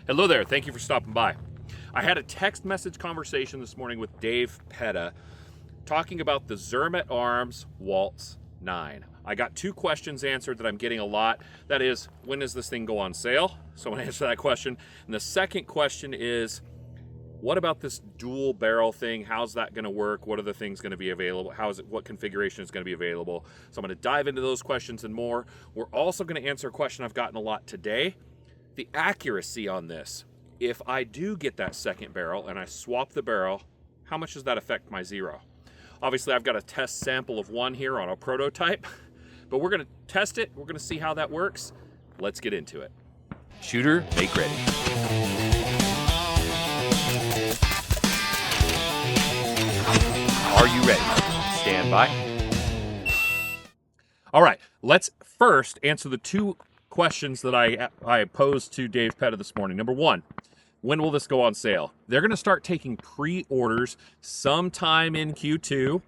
Hello there, thank you for stopping by. I had a text message conversation this morning with Dave Petta talking about the Zermatt Arms Waltz 9. I got two questions answered that I'm getting a lot. That is, when does this thing go on sale? So I'm gonna answer that question. And the second question is, what about this dual barrel thing? How's that gonna work? What are the things gonna be available? What configuration is gonna be available? So I'm gonna dive into those questions and more. We're also gonna answer a question I've gotten a lot today. The accuracy on this. If I do get that second barrel and I swap the barrel, how much does that affect my zero? Obviously, I've got a test sample of one here on a prototype, but we're gonna test it. We're gonna see how that works. Let's get into it. Shooter, make ready. Are you ready? Stand by. All right, let's first answer the two questions that I posed to Dave Petta this morning. Number one, when will this go on sale? They're going to start taking pre-orders sometime in Q2,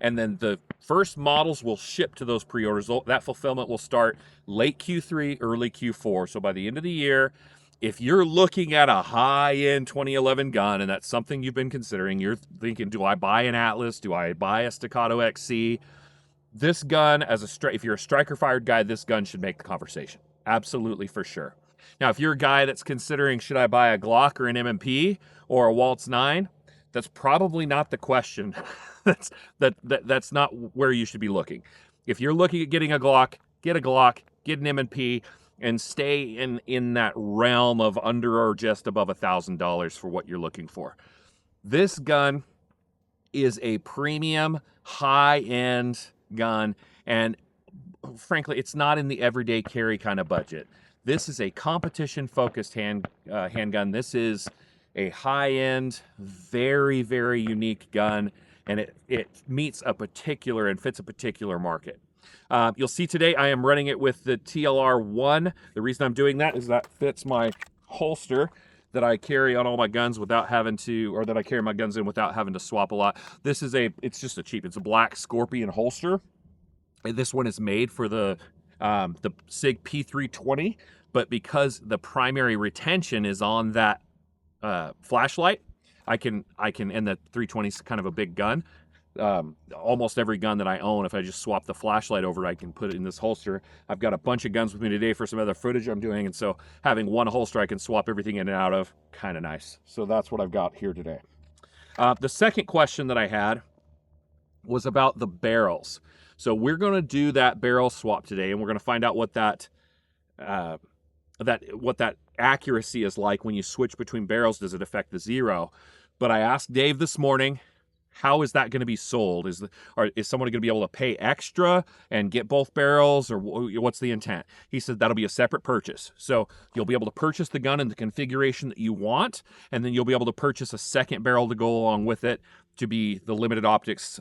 and then the first models will ship to those pre-orders. That fulfillment will start late Q3, early Q4. So by the end of the year, if you're looking at a high-end 2011 gun, and that's something you've been considering, you're thinking, do I buy an Atlas? Do I buy a Staccato XC? This gun, if you're a striker-fired guy, this gun should make the conversation. Absolutely, for sure. Now, if you're a guy that's considering, should I buy a Glock or an M&P or a Waltz 9, that's probably not the question. That's not where you should be looking. If you're looking at getting a Glock, get an M&P, and stay in that realm of under or just above $1,000 for what you're looking for. This gun is a premium, high-end gun, and frankly, it's not in the everyday carry kind of budget. This is a competition-focused handgun. This is a high-end, very, very unique gun, and it meets a particular and fits a particular market. You'll see today I am running it with the TLR-1. The reason I'm doing that is that fits my holster that I carry on all my guns without having to, or that I carry my guns in without having to swap a lot. It's just it's a black Scorpion holster. And this one is made for the SIG P320, but because the primary retention is on that flashlight, I can, and the 320 is kind of a big gun. Almost every gun that I own, if I just swap the flashlight over, I can put it in this holster. I've got a bunch of guns with me today for some other footage I'm doing, and so having one holster I can swap everything in and out of, kind of nice. So that's what I've got here today. The second question that I had was about the barrels. So we're going to do that barrel swap today, and we're going to find out what that accuracy is like when you switch between barrels. Does it affect the zero? But I asked Dave this morning, how is that going to be sold? Is someone going to be able to pay extra and get both barrels, or what's the intent? He said that'll be a separate purchase. So you'll be able to purchase the gun in the configuration that you want, and then you'll be able to purchase a second barrel to go along with it to be the limited optics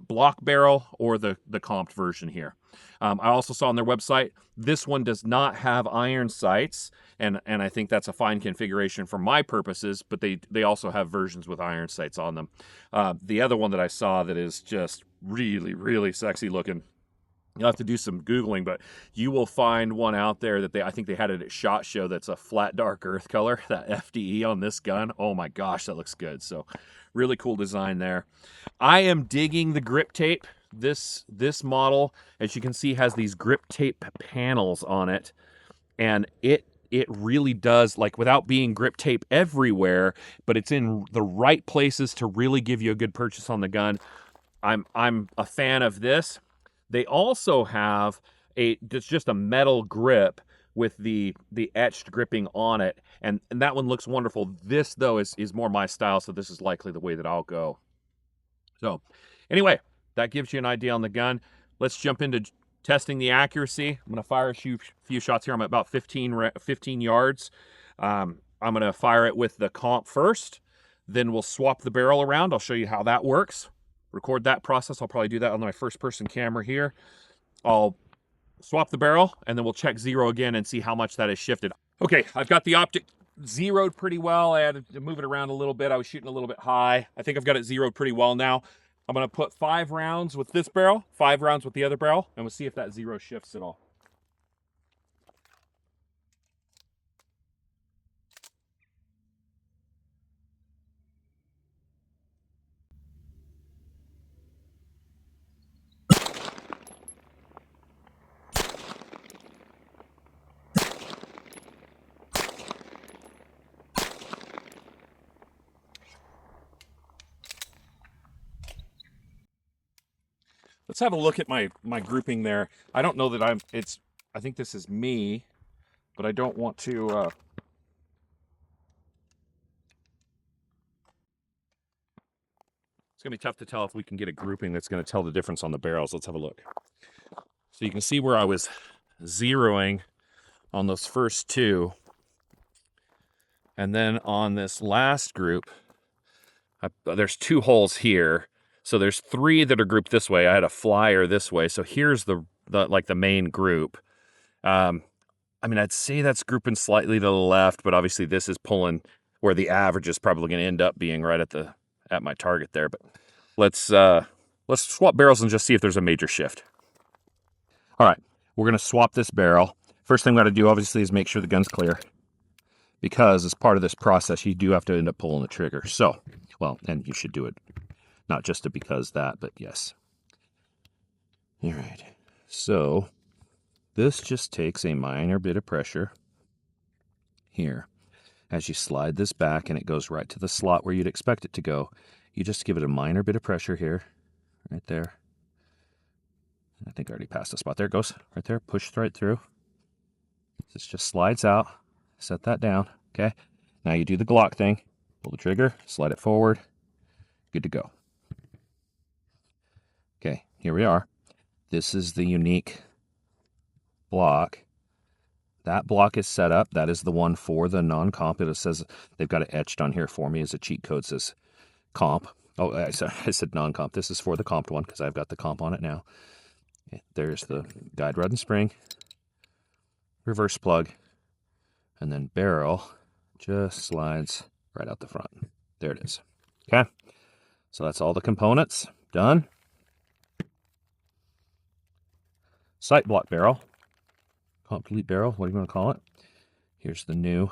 block barrel or the comped version here. I also saw on their website, this one does not have iron sights, and I think that's a fine configuration for my purposes, but they also have versions with iron sights on them. The other one that I saw that is just really, really sexy looking, you'll have to do some Googling, but you will find one out there that I think they had it at SHOT Show that's a flat dark earth color, that FDE on this gun. Oh my gosh, that looks good. So really cool design there. I am digging the grip tape. This model, as you can see, has these grip tape panels on it, and it really does, like, without being grip tape everywhere, but it's in the right places to really give you a good purchase on the gun. I'm a fan of this. They also have it's just a metal grip with the etched gripping on it, and that one looks wonderful. This, though, is more my style, so this is likely the way that I'll go. So anyway, that gives you an idea on the gun. Let's jump into testing the accuracy. I'm going to fire a few shots here. I'm at about 15 yards. I'm going to fire it with the comp first. Then we'll swap the barrel around. I'll show you how that works. Record that process. I'll probably do that on my first-person camera here. I'll swap the barrel, and then we'll check zero again and see how much that has shifted. Okay, I've got the optic zeroed pretty well. I had to move it around a little bit. I was shooting a little bit high. I think I've got it zeroed pretty well now. I'm going to put 5 rounds with this barrel, 5 rounds with the other barrel, and we'll see if that zero shifts at all. Let's have a look at my grouping there. I don't know that I think this is me, but I don't want to, it's gonna be tough to tell if we can get a grouping that's gonna tell the difference on the barrels. Let's have a look. So you can see where I was zeroing on those first two. And then on this last group, there's 2 holes here. So there's 3 that are grouped this way. I had a flyer this way. So here's the main group. I mean, I'd say that's grouping slightly to the left, but obviously this is pulling where the average is probably going to end up being right at my target there. But let's swap barrels and just see if there's a major shift. All right, we're going to swap this barrel. First thing we got to do, obviously, is make sure the gun's clear, because as part of this process, you do have to end up pulling the trigger. So, well, and you should do it, not just because that, but yes. All right, so this just takes a minor bit of pressure here. As you slide this back and it goes right to the slot where you'd expect it to go, you just give it a minor bit of pressure here, right there. I think I already passed the spot. There it goes, right there, pushed right through. This just slides out, set that down, okay? Now you do the Glock thing, pull the trigger, slide it forward, good to go. Okay, here we are. This is the unique block. That block is set up. That is the one for the non-comp. It says, they've got it etched on here for me as a cheat code, says comp. Oh, I said non-comp. This is for the comped one because I've got the comp on it now. Okay, there's the guide rod and spring, reverse plug, and then barrel just slides right out the front. There it is. Okay, so that's all the components done. Sight block barrel, comp delete barrel, what do you want to call it? Here's the new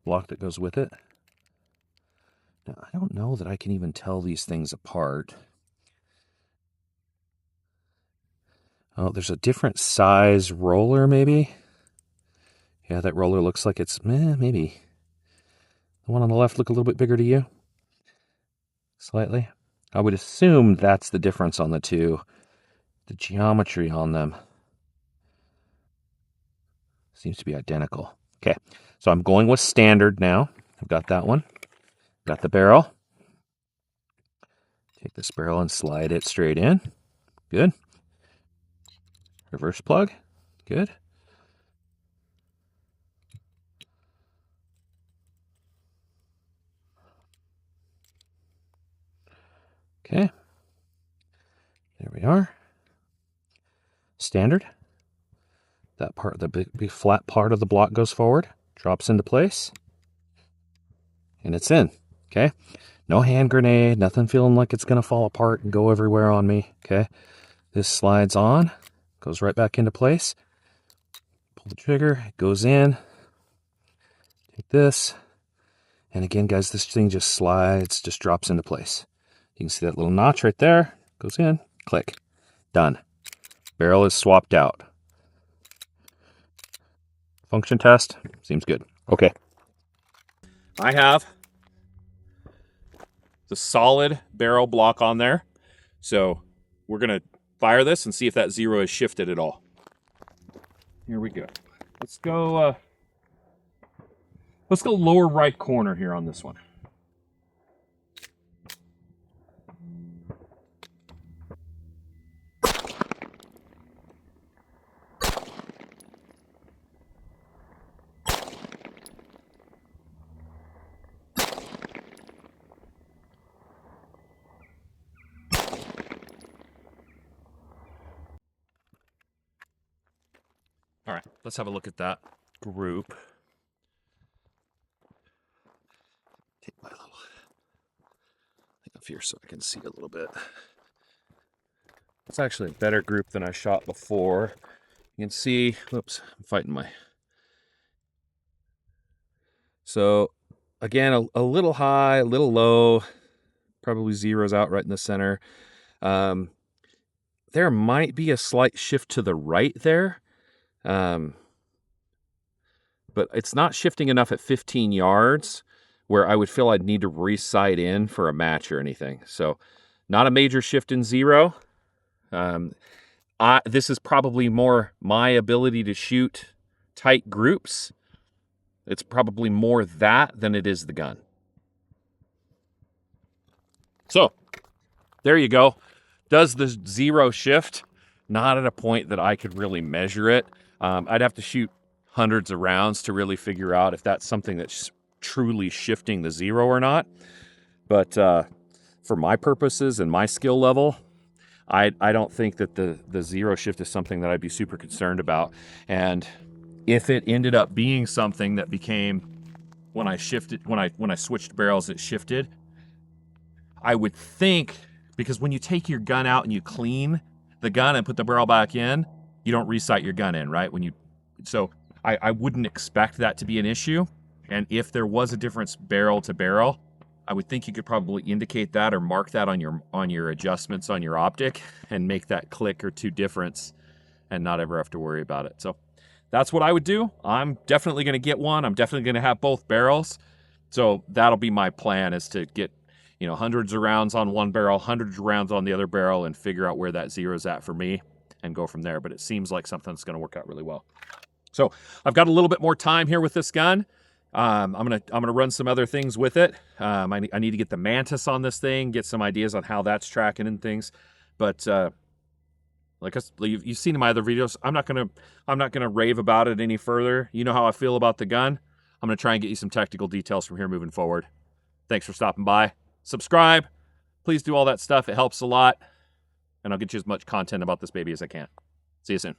block that goes with it. Now, I don't know that I can even tell these things apart. Oh, there's a different size roller, maybe? Yeah, that roller looks like it's, maybe. The one on the left look a little bit bigger to you? Slightly? I would assume that's the difference on the two. The geometry on them seems to be identical. Okay, so I'm going with standard now. I've got that one. Got the barrel. Take this barrel and slide it straight in. Good. Reverse plug. Good. Okay. There we are. Standard. That part, the big flat part of the block goes forward, drops into place, and it's in. Okay. No hand grenade, nothing feeling like it's going to fall apart and go everywhere on me. Okay. This slides on, goes right back into place. Pull the trigger, it goes in. Take this. And again, guys, this thing just slides, just drops into place. You can see that little notch right there, goes in, click, done. Barrel is swapped out. Function test, seems good. Okay. I have the solid barrel block on there. So we're going to fire this and see if that zero is shifted at all. Here we go. Let's go lower right corner here on this one. All right, let's have a look at that group. Take my little thing up here so I can see a little bit. It's actually a better group than I shot before. You can see, whoops, I'm fighting my. So again, a little high, a little low, probably zeros out right in the center. There might be a slight shift to the right there. But it's not shifting enough at 15 yards where I would feel I'd need to re-sight in for a match or anything. So Not a major shift in zero. This is probably more my ability to shoot tight groups. It's probably more that than it is the gun. So there you go. Does the zero shift? Not at a point that I could really measure it. I'd have to shoot hundreds of rounds to really figure out if that's something that's truly shifting the zero or not. But for my purposes and my skill level, I don't think that the zero shift is something that I'd be super concerned about. And if it ended up being something that became, when I switched barrels, it shifted, I would think, because when you take your gun out and you clean the gun and put the barrel back in, you don't resight your gun in, right? So I wouldn't expect that to be an issue. And if there was a difference barrel to barrel, I would think you could probably indicate that or mark that on your adjustments on your optic and make that click or two difference and not ever have to worry about it. So that's what I would do. I'm definitely going to get one. I'm definitely going to have both barrels. So that'll be my plan, is to get, hundreds of rounds on one barrel, hundreds of rounds on the other barrel, and figure out where that zero's at for me and go from there. But it seems like something that's going to work out really well. So I've got a little bit more time here with this gun. I'm gonna run some other things with it. I need to get the Mantis on this thing, get some ideas on how that's tracking and things. But like you've seen in my other videos, I'm not gonna rave about it any further. You know how I feel about the gun. I'm gonna try and get you some technical details from here moving forward. Thanks for stopping by. Subscribe. Please do all that stuff. It helps a lot. And I'll get you as much content about this baby as I can. See you soon.